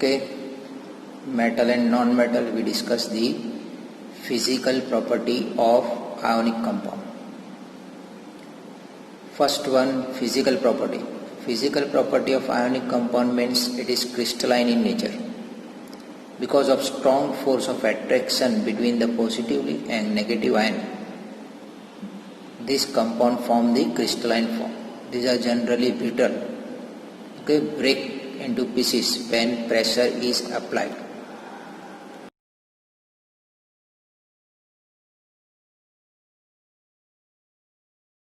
Okay, metal and non-metal, we discuss the physical property of ionic compound. First one, physical property. Physical property of ionic compound means it is crystalline in nature. Because of strong force of attraction between the positively and negative ion, this compound form the crystalline form. These are generally brittle. Okay, break into pieces when pressure is applied.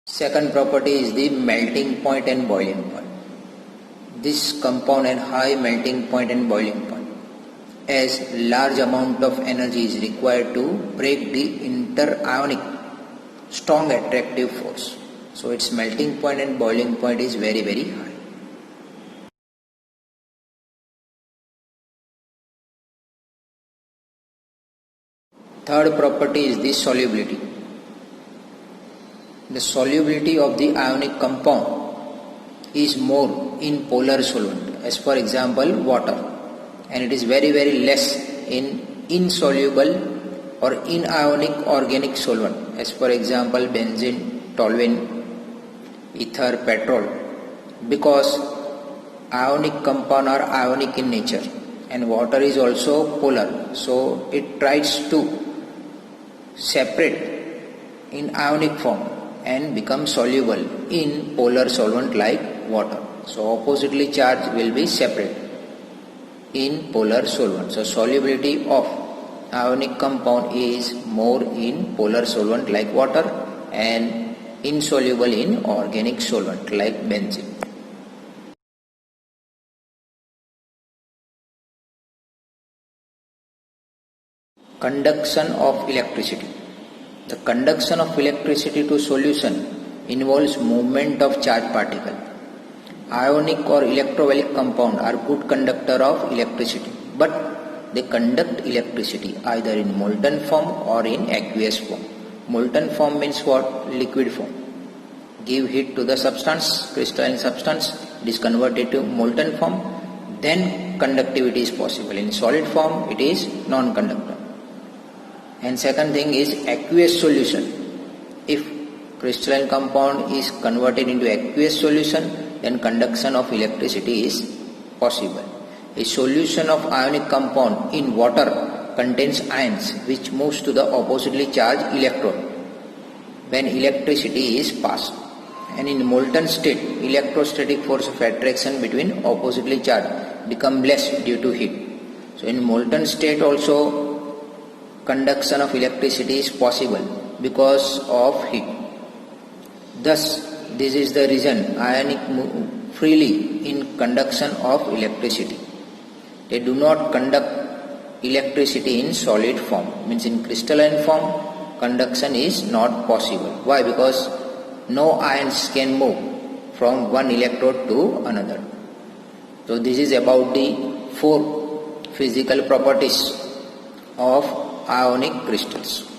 Second property is the melting point and boiling point. This compound has high melting point and boiling point, as large amount of energy is required to break the interionic strong attractive force. So its melting point and boiling point is very high. Third property is the solubility. The solubility of the ionic compound is more in polar solvent, as for example water, and it is very less in insoluble or anionic organic solvent, as for example benzene, toluene, ether, petrol, because ionic compound are ionic in nature and water is also polar, so it tries to separate in ionic form and become soluble in polar solvent like water. So oppositely charged will be separate in polar solvent. So solubility of ionic compound is more in polar solvent like water and insoluble in organic solvent like benzene. Conduction of electricity. The conduction of electricity to solution involves movement of charged particle. Ionic or electrolytic compound are good conductor of electricity, but they conduct electricity either in molten form or in aqueous form. Molten form means what? Liquid form. Give heat to the substance, crystalline substance, it is converted to molten form, then conductivity is possible. In solid form, it is non-conductor. And second thing is aqueous solution. If crystalline compound is converted into aqueous solution, then conduction of electricity is possible. A solution of ionic compound in water contains ions which moves to the oppositely charged electrode when electricity is passed. And in molten state, electrostatic force of attraction between oppositely charged become less due to heat. So in molten state also conduction of electricity is possible because of heat. Thus, this is the reason ionic move freely in conduction of electricity. They do not conduct electricity in solid form, means in crystalline form conduction is not possible. Why? Because no ions can move from one electrode to another. So this is about the 4 physical properties of ionic crystals.